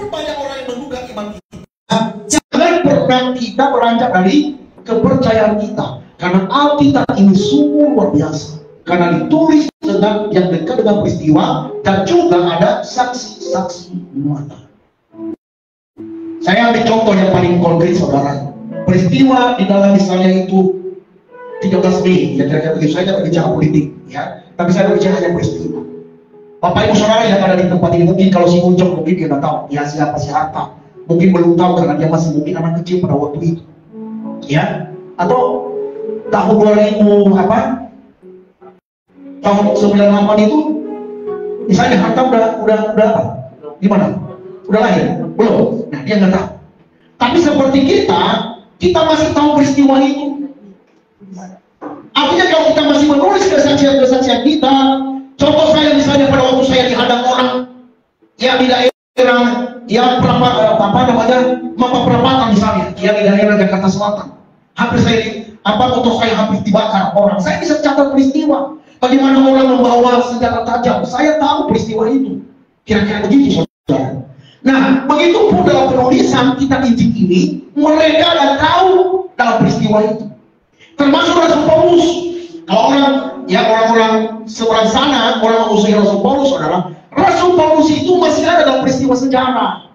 banyak orang yang menduga iman kita. Jangan pernah kita beranjak dari kepercayaan kita, karena Alkitab ini sungguh luar biasa, karena ditulis dengan yang dekat dengan peristiwa dan juga ada saksi-saksi mata. Saya ambil contoh yang paling konkret, saudara. Peristiwa di dalam misalnya itu 13 Mei, ya kira-kira begitu. Saya tidak bicara politik, ya, tapi saya bicara hanya peristiwa. Bapak Ibu Saudara yang ada di tempat ini, mungkin kalau si Ucok mungkin dia nggak tahu, ya siapa si Hatta, mungkin belum tahu karena dia masih mungkin anak kecil pada waktu itu, ya. Atau tahun 2000 apa? Tahun 98 itu, misalnya Hatta udah apa? Gimana? Udah lahir? Belum. Nah, dia nggak tahu. Tapi seperti kita masih tahu peristiwa itu. Artinya kalau kita masih menulis kesaksian kita, contoh saya misalnya pada waktu saya dihadang orang, ya di daerah, ya Mapa Perapatan misalnya, ya di daerah Jakarta Selatan, hampir motor saya hampir dibakar orang. Saya bisa catat peristiwa. Bagaimana orang membawa senjata tajam, saya tahu peristiwa itu. Kira-kira begitu, saudara. Nah, begitu pun dalam penulisan kitab Injil ini, mereka tidak tahu dalam peristiwa itu. Termasuk Rasul Paulus. Kalau orang-orang seberang sana, orang musuhi Rasul Paulus, saudara, Rasul Paulus itu masih ada dalam peristiwa sejarah.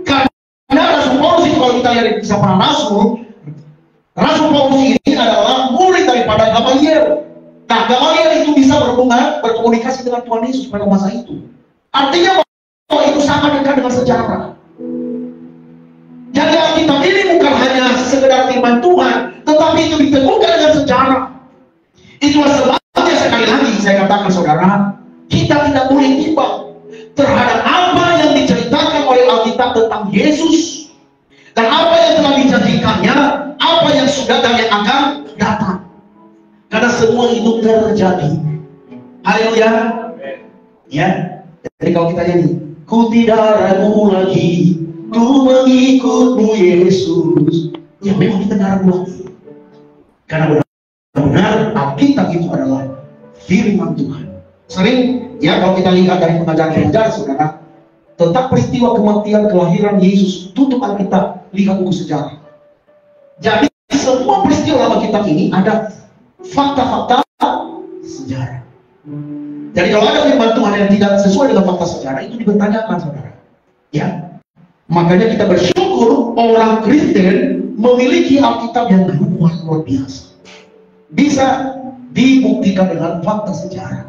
Karena Rasul Paulus itu kalau kita lihat di kisah para Rasul Paulus ini adalah murid daripada Gamaliel. Nah, Gamaliel itu bisa berkomunikasi dengan Tuhan Yesus pada masa itu. Artinya bahwa itu sangat dekat dengan sejarah. Jadi Alkitab ini bukan hanya sekedar firman Tuhan, tetapi itu diteguhkan dengan sejarah. Itulah sebabnya sekali lagi saya katakan, saudara, kita tidak boleh timbang terhadap apa yang diceritakan oleh Alkitab tentang Yesus dan apa yang telah dijanjikannya, apa yang sudah dan yang akan datang. Karena semua itu terjadi. Haleluya. Ya. Jadi kalau kita nyanyi, ku tidak ragu lagi, ku mengikutmu Yesus. Ya memang kita tidak ragu lagi. Karena benar-benar Alkitab itu adalah firman Tuhan. Sering ya kalau kita lihat dari pengajaran-pengajaran, saudara, tentang peristiwa kematian, kelahiran Yesus, tutup Alkitab, lihat buku sejarah. Jadi semua peristiwa dalam kitab ini ada fakta-fakta sejarah. Jadi kalau ada firman Tuhan yang tidak sesuai dengan fakta sejarah, itu dipertanyakan, saudara. Ya, makanya kita bersyukur orang Kristen memiliki Alkitab yang luar biasa, bisa dibuktikan dengan fakta sejarah.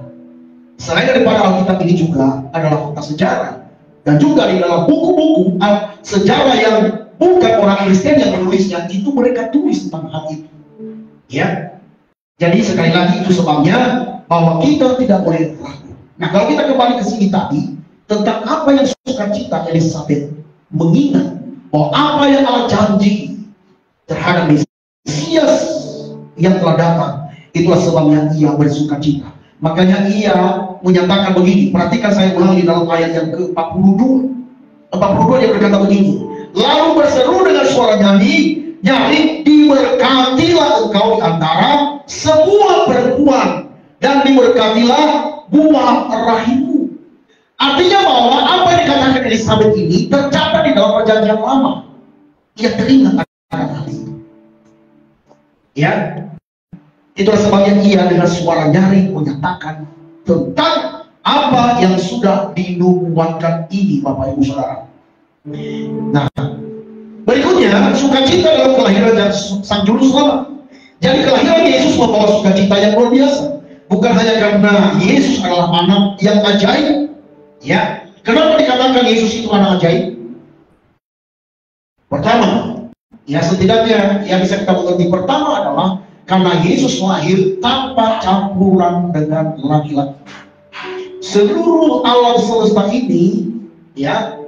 Selain daripada Alkitab ini juga adalah fakta sejarah, dan juga di dalam buku-buku sejarah yang bukan orang Kristen yang menulisnya, itu mereka tulis tentang hal itu. Ya, jadi sekali lagi itu sebabnya bahwa kita tidak boleh ragu. Nah, kalau kita kembali ke sini tadi tentang apa yang sukacita Elizabeth mengingat bahwa apa yang Allah janji terhadap Mesias yang telah datang, itulah sebabnya ia bersukacita. Makanya ia menyatakan begini. Perhatikan saya ulang di dalam ayat yang ke-42. 42 dia berkata begini. Lalu berseru dengan suara nyaring, diberkatilah engkau di antara semua perempuan, dan diberkatilah buah rahimmu. Artinya bahwa apa yang dikatakan Elizabeth ini tercatat di dalam perjanjian lama. Ia teringat akan hal itu. Ya, itulah sebabnya ia dengan suara nyaring menyatakan tentang apa yang sudah dinubuatkan ini, Bapak Ibu Saudara. Nah, berikutnya sukacita dalam kelahiran Sang Juru Selamat. Jadi kelahiran Yesus membawa sukacita yang luar biasa. Bukan hanya karena Yesus adalah anak yang ajaib. Ya, kenapa dikatakan Yesus itu anak ajaib? Pertama, ya setidaknya yang bisa kita mengerti pertama adalah karena Yesus lahir tanpa campuran dengan laki-laki. Seluruh alam semesta ini, ya,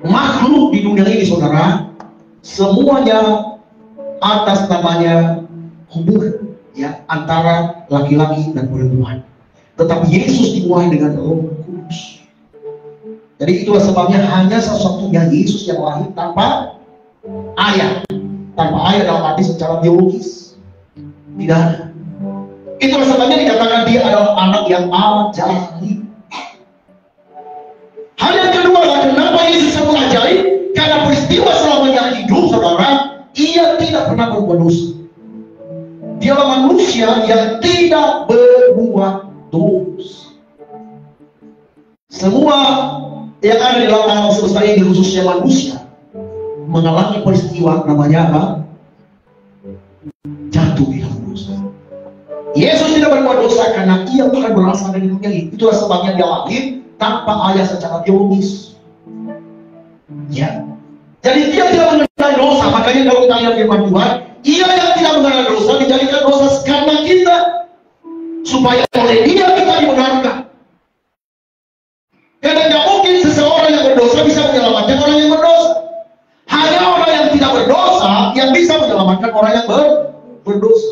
makhluk di dunia ini, saudara, semuanya atas namanya hubungan, ya, antara laki-laki dan perempuan. Tetapi Yesus dimulai dengan Roh Kudus. Jadi itulah sebabnya hanya satu-satunya Yesus yang lahir tanpa ayah. Tanpa ayah dalam arti secara biologis. Tidak ada. Itulah sebabnya dikatakan dia adalah anak yang ajaib. Hal yang kedua adalah kenapa Yesus disebut ajaib? berdosa. Dialah manusia yang tidak berbuat dosa. Semua yang ada di dalam alam semesta ini, khususnya manusia, mengalami peristiwa namanya apa? Jatuh di dalam dosa. Yesus tidak berbuat dosa karena ia bukan berasal dari dunia ini. Itulah sebabnya dia lahir tanpa ayah secara biologis. Ya, jadi dia tidak mengenal dosa. Makanya kalau kita lihat firman Tuhan, ia yang tidak mengenal dosa dijadikan dosa karena kita, supaya oleh dia kita dibenarkan. Karena tidak mungkin seseorang yang berdosa bisa menyelamatkan orang yang berdosa. Hanya orang yang tidak berdosa yang bisa menyelamatkan orang yang berdosa.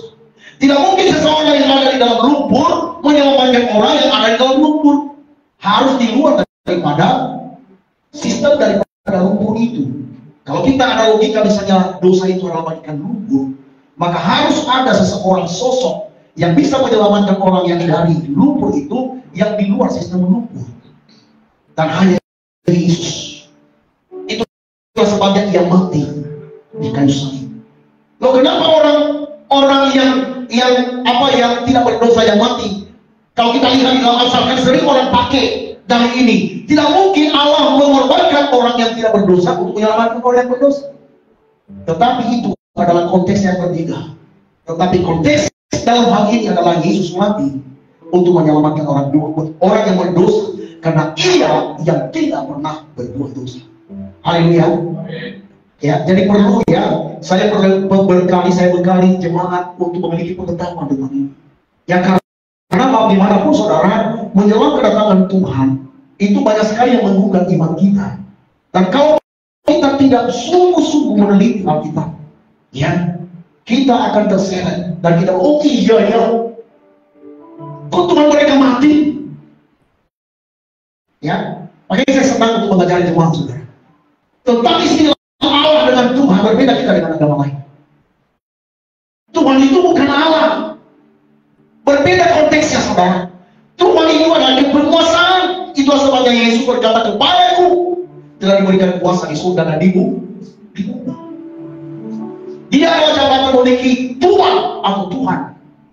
Tidak mungkin seseorang yang ada di dalam lumpur menyelamatkan orang yang ada di dalam lumpur. Harus di luar daripada sistem daripada lumpur itu. Kalau kita analogikan misalnya dosa itu adalah bagikan lumpur, maka harus ada seseorang sosok yang bisa menyelamatkan orang yang dari lumpur itu, yang di luar sistem lumpur. Dan hanya Yesus. Itu sebabnya ia mati di kayu salib. Loh, kenapa orang yang tidak berdosa yang mati? Kalau kita lihat di dalam Alkitab, sering orang pakai dari ini. Tidak mungkin Allah mengorbankan orang yang tidak berdosa untuk menyelamatkan orang yang berdosa. Tetapi itu adalah konteks yang berbeda. Tetapi konteks dalam hal ini adalah Yesus mati untuk menyelamatkan orang yang berdosa, karena ia yang tidak pernah berbuat dosa. Haleluya. Ya, jadi perlu ya, saya berkali jemaat untuk memiliki pengetahuan tentang ini. Ya, karena dimanapun saudara menjelang kedatangan Tuhan, itu banyak sekali yang menggugah iman kita. Dan kalau kita tidak sungguh-sungguh meneliti Alkitab, ya, kita akan terseret dan kita, oh iya ya, kok Tuhan mereka mati? Ya, makanya saya senang untuk mengajari jemaat saudara. Tentang istilah Allah dengan Tuhan berbeda kita dengan agama lain. Tuhan itu bukan Allah. Berbeda konteksnya saudara. Tuhan itu adalah berkuasaan. Itulah sebabnya Yesus berkata, kepadaku telah diberikan kuasa di surga dan di bumi. Dia adalah jabatan memiliki Tuhan atau Tuhan.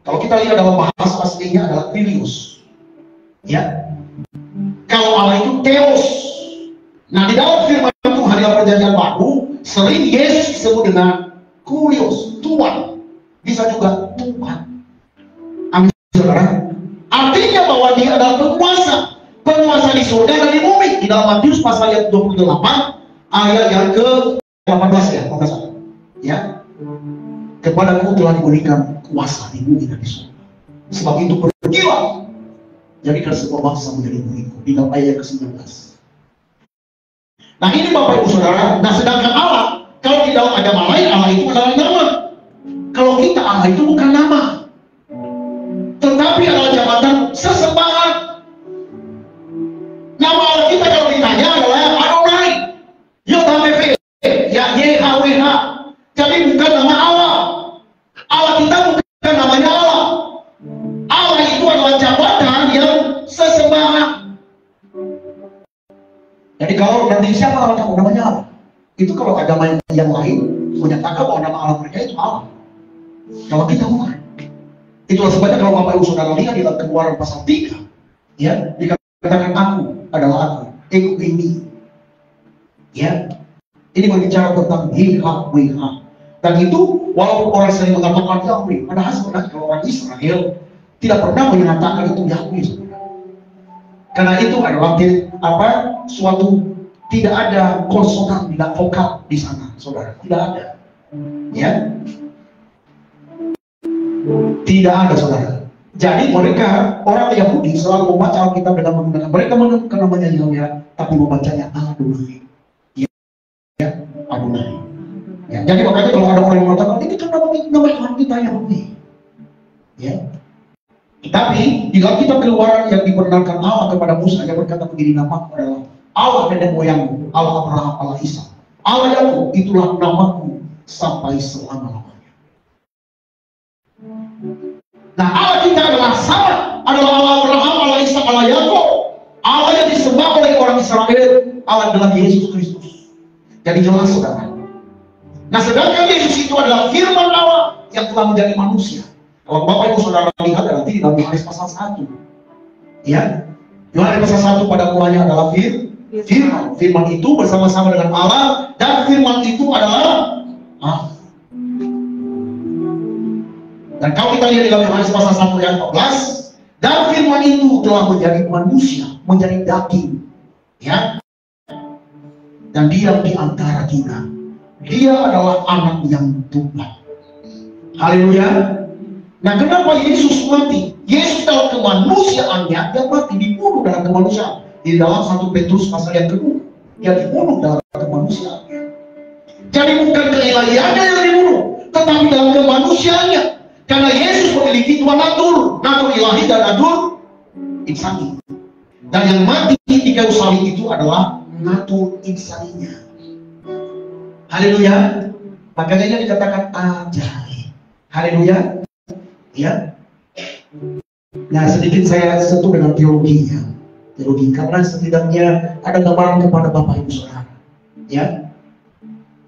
Kalau kita lihat dalam bahasa aslinya adalah Kyrios. Ya. Kalau Allah itu Theos. Nah, di dalam firman Tuhan dalam Perjanjian Baru, sering Yesus disebut dengan Kyrios, Tuhan. Bisa juga Tuhan. Amin, saudara. Artinya bahwa dia adalah penguasa di surga dan di bumi. Di dalam Matius pasal yang 28 ayat yang ke-18 ya, kalau salah. Ya. Kepadaku telah diberikan kuasa di bumi dan di surga. Sebab itu pergilah, jadikan sebuah bangsa menjadi muridku. Di dalam ayat ke-19. Nah, ini Bapak Ibu Saudara. Nah, sedangkan Allah, kalau di dalam agama lain, Allah itu adalah nama. Kalau kita, Allah itu bukan nama, tetapi adalah jabatan sesembahan. Nama Allah kita kalau ditanya adalah Adonai, YHWH, ya YHWH. Jadi bukan nama Allah. Allah kita bukan namanya Allah. Allah itu adalah jabatan yang sesembahan. Jadi kalau nanti siapa Allah kamu namanya Allah? Itu kalau agama yang lain menyatakan bahwa nama Allah mereka itu Allah. Kalau kita bukan. Itulah sebabnya kalau Bapak Ibu Saudara lihat di dalam Keluaran pasal 3, ya, dikatakan aku adalah aku, ego ini. Ya. Ini berbicara tentang YHWH. Dan itu walaupun orang sering mengatakan Yahweh, padahal sebenarnya kalau orang Israel tidak pernah menyatakan itu Yahweh. Karena itu adalah suatu tidak ada konsonan, tidak vokal di sana, saudara. Tidak ada. Ya. Tidak ada, saudara. Jadi mereka, orang Yahudi selalu membaca Alkitab dengan menggunakan, mereka menggunakan namanya Yahweh, tapi membacanya Adonai. Ya, Adonai. Ya, jadi makanya kalau ada orang yang mengatakan, ini kan nama Tuhan kita Yahweh. Ya. Tapi di dalam kitab Keluaran yang diperkenalkan Allah kepada Musa, dia berkata begini, namaku adalah Allah nenek moyangmu, Allah Abraham, Allah Ishak, Allah Yakub, itulah namaku sampai selama-lamanya. Nah, Allah kita adalah sama, adalah Allah Abraham, Allah Ishak, Allah Yakub. Allah yang disembah oleh orang Israel, Allah adalah Yesus Kristus. Jadi jelas, saudara. Nah, sedangkan Yesus itu adalah firman Allah. yang telah menjadi manusia. Kalau Bapak Ibu Saudara lihat nanti di dalam Yohanes pasal 1. Ya, Yohanes pasal 1 pada mulanya adalah firman. Firman itu bersama-sama dengan Allah, dan firman itu adalah Allah. Dan kalau kita lihat di dalam Yohanes pasal 1 ayat 14, dan firman itu telah menjadi manusia, menjadi daging, ya, dan diam di antara kita. Dia adalah anak yang tunggal. Haleluya. Nah, kenapa Yesus mati? Yesus dalam kemanusiaannya, dia mati, dibunuh dalam kemanusiaan. Di dalam 1 Petrus pasal yang kedua, dia dibunuh dalam kemanusiaannya. Jadi bukan keilahiannya yang dibunuh, tetapi dalam kemanusiaannya. Karena Yesus memiliki dua natur ilahi dan natur insani. Dan yang mati di kayu salib itu adalah natur insaninya. Haleluya. Makanya dia dikatakan ajaib. Haleluya. Ya. Nah, sedikit saya sentuh dengan teologinya. Teologi, karena setidaknya ada gambaran kepada Bapak Ibu Saudara. Ya.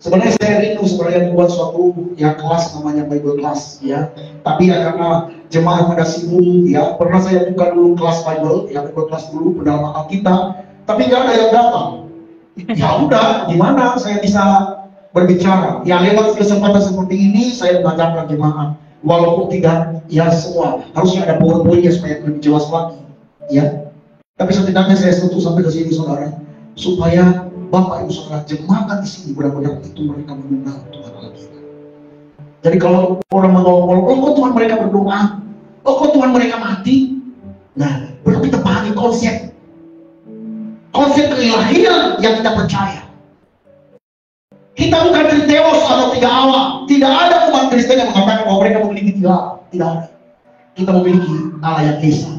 Sebenarnya saya rindu sebenarnya buat suatu ya kelas namanya Bible class, ya. Tapi ya karena jemaah pada sibuk, ya pernah saya buka dulu kelas Bible, ya Bible class dulu pendalaman Alkitab, tapi nggak ada yang datang. Ya udah, gimana saya bisa berbicara? Ya lewat kesempatan seperti ini saya mengajarkan jemaah, walaupun tidak ya semua, harusnya ada poin-poinnya supaya lebih jelas lagi, ya. Tapi setidaknya saya sentuh sampai ke sini saudara, supaya Bapak Ibu Saudara jemaat di sini benar-benar itu mereka mengenal Tuhan Allah kita. Jadi kalau orang mengomong, oh kok Tuhan mereka berdoa, oh kok Tuhan mereka mati, nah perlu kita pahami konsep keilahian yang kita percaya. Kita bukan Kristeos atau tiga Allah. Tidak ada umat Kristen yang mengatakan bahwa mereka memiliki tiga Allah. Tidak ada. Kita memiliki Allah yang Esa.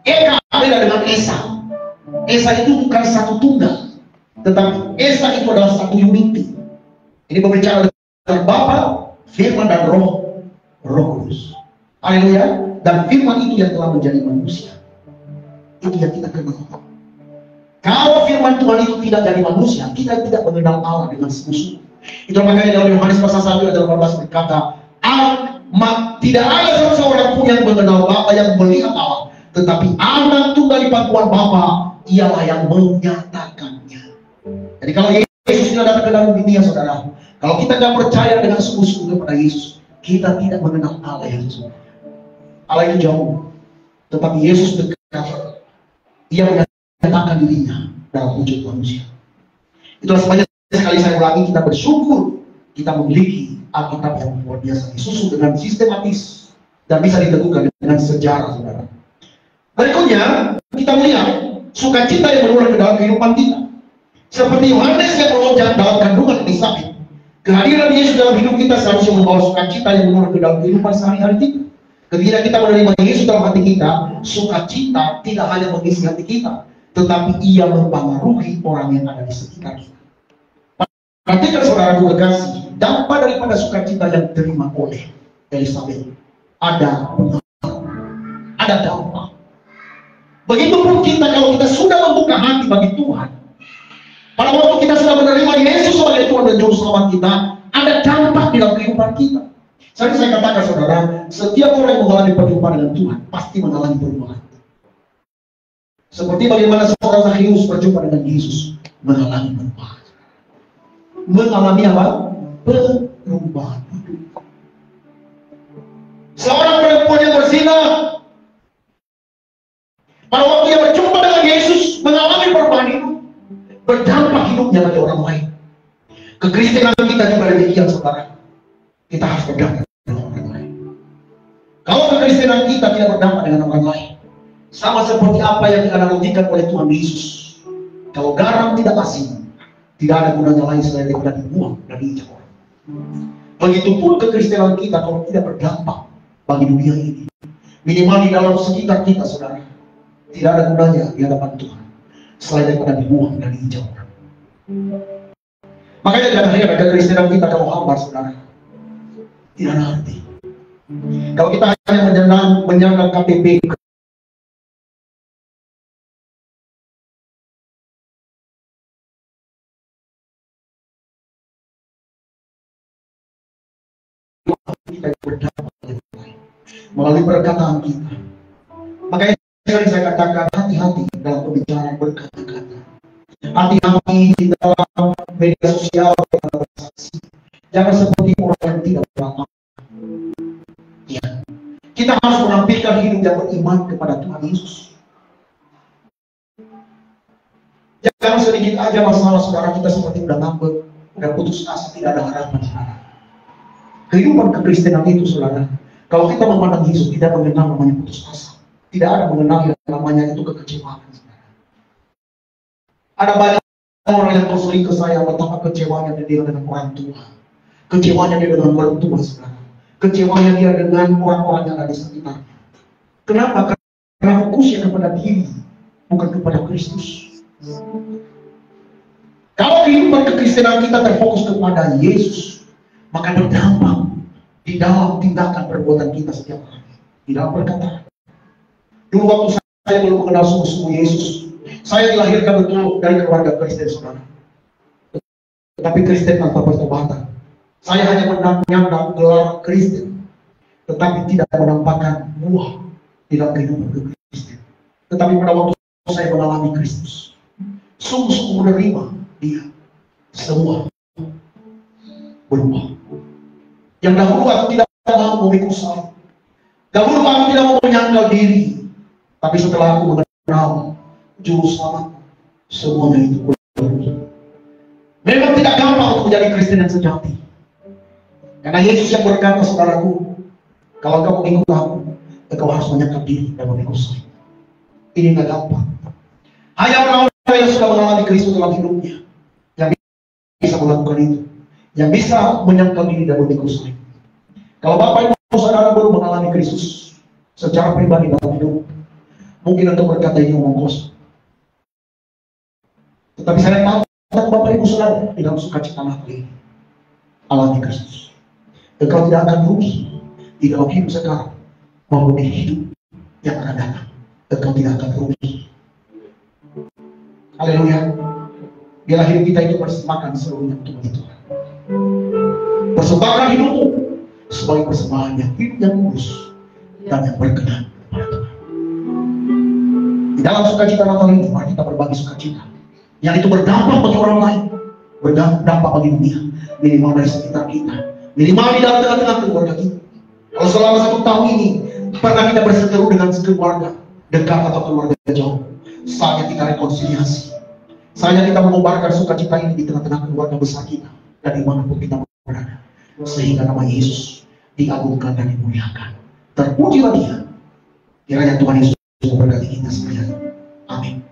Eka beda dengan Esa. Esa itu bukan satu tunggal, tetapi Esa itu adalah satu unity. Ini berbicara tentang Bapa, Firman dan Roh Kudus. Haleluya. Dan Firman itu yang telah menjadi manusia. Itu yang kita kenal. Kalau firman Tuhan itu tidak jadi manusia, kita tidak mengenal Allah dengan sungguh-sungguh. Itu makanya dalam Yohanes pasal 1 ayat 18 berkata, tidak ada seorang pun yang mengenal Bapa, yang melihat Allah, tetapi anak tunggal di pangkuan Bapa, ialah yang menyatakannya. Jadi kalau Yesus tidak datang ke dalam dunia, saudara, kalau kita tidak percaya dengan sungguh-sungguh kepada Yesus, kita tidak mengenal Allah yang sungguh. Allah itu jauh, tetapi Yesus dekat. Ia menyatakan dirinya dalam wujud manusia. Itulah sebabnya sekali saya ulangi, kita bersyukur kita memiliki Alkitab yang luar biasa, disusun dengan sistematis dan bisa ditentukan dengan sejarah, saudara. Berikutnya kita melihat sukacita yang menular ke dalam kehidupan kita. Seperti Yohanes yang melonjak dalam kandungan Elisabet, kehadiran Yesus dalam hidup kita seharusnya membawa sukacita yang menular ke dalam kehidupan sehari-hari kita. Ketika kita menerima Yesus dalam hati kita, sukacita tidak hanya mengisi hati kita, tetapi ia mempengaruhi orang yang ada di sekitar kita. Perhatikan saudaraku kekasih, dampak daripada sukacita yang diterima oleh Elisabet ada pengaruh, ada dampak. Begitupun kita, kalau kita sudah membuka hati bagi Tuhan, pada waktu kita sudah menerima Yesus sebagai Tuhan dan Juru Selamat kita, ada dampak di dalam kehidupan kita. Saya katakan saudara, setiap orang yang mengalami perjumpaan dengan Tuhan pasti mengalami perubahan. Seperti bagaimana seorang Zakheus berjumpa dengan Yesus, mengalami perubahan. Mengalami apa? Perubahan. Seorang perempuan yang berzina, pada waktu dia berjumpa dengan Yesus, mengalami perubahan itu, berdampak hidupnya bagi orang lain. Kekristenan kita juga demikian, saudara. Kita harus berdampak dengan orang lain. Kalau kekristenan kita tidak berdampak dengan orang lain, sama seperti apa yang dianalogikan oleh Tuhan Yesus. Kalau garam tidak asin, tidak ada gunanya lain selain daripada dibuang dan diinjak orang. Begitupun kekristenan kita kalau tidak berdampak bagi dunia ini, minimal di dalam sekitar kita, saudara, tidak ada gunanya di hadapan Tuhan selain daripada dibuang dan diinjak orang. Makanya jangan heran kekristenan kita kalau hambar, saudara, tidak ada arti. Kalau kita hanya menyandang KTP, kita berdampak yang baik melalui perkataan kita. Makanya sering saya katakan, hati-hati dalam pembicaraan berkata-kata, hati-hati di dalam media sosial dalam bersaksi. Jangan seperti orang yang tidak beramal. Ya, kita harus menampilkan hidup yang beriman kepada Tuhan Yesus. Jangan sedikit aja masalah saudara kita seperti udah ngambek, udah putus asa, tidak ada harapan saudara. Kehidupan kekristenan itu saudara, kalau kita memandang Yesus tidak mengenal namanya putus asa, tidak ada mengenal yang namanya itu kekecewaan saudara. Ada banyak orang yang konseling ke saya betapa kecewanya dia dengan orang tua, kecewanya dia dengan mertua saudara, kecewanya dia dengan orang-orang yang ada di sekitarnya. Kenapa? Karena fokusnya kepada diri, bukan kepada Kristus. Kalau kehidupan kekristenan kita terfokus kepada Yesus, maka berdampak di dalam tindakan perbuatan kita setiap hari, di dalam perkataan. Dulu waktu saya belum mengenal sungguh-sungguh Yesus, saya dilahirkan betul dari keluarga Kristen saudara, tetapi Kristen tanpa pertobatan. Saya hanya menyandang gelar Kristen, tetapi tidak menampakkan buah di dalam kehidupan Kristen. Tetapi pada waktu saya mengalami Kristus, sungguh-sungguh menerima dia, semua berubah. Yang dahulu aku tidak mau memikul salib, dahulu aku tidak mau menyangkal diri, tapi setelah aku mengenal Juru Selamat, semuanya itu berubah. Memang tidak gampang untuk menjadi Kristen yang sejati, karena Yesus yang berkata, saudaraku, kalau kamu ikut aku, engkau harus menyangkal diri dan memikul salib. Ini tidak gampang. Hanya orang-orang yang sudah mengalami Kristus dalam hidupnya yang bisa melakukan itu, yang bisa menyangkal diri dan memikul salib. Kalau Bapak Ibu saudara baru mengalami Kristus secara pribadi dalam hidup, mungkin untuk berkata ini omong kosong. Tetapi saya tahu Bapak Ibu saudara di dalam sukacita Natal ini alami Kristus. Engkau tidak akan rugi di dalam hidup sekarang maupun di hidup yang akan datang. Engkau tidak akan rugi. Haleluya. Biarlah hidup kita itu persembahkan seluruhnya untuk Tuhan. Persembahkan hidupmu sebagai persembahan yang hidup yang kudus dan yang berkenan kepada Tuhan. Di dalam sukacita Natal ini, mari kita berbagi sukacita yang itu berdampak bagi orang lain, berdampak bagi dunia, minimal dari sekitar kita, minimal di dalam tengah-tengah keluarga kita. Kalau selama 1 tahun ini pernah kita berseteru dengan keluarga dekat atau keluarga jauh, saatnya kita rekonsiliasi. Saatnya kita mengobarkan sukacita ini di tengah-tengah keluarga besar kita dan dimanapun kita berada, sehingga nama Yesus diagungkan dan dimuliakan. Terpujilah Dia. Kiranya Tuhan Yesus memberkati kita sekalian. Amin.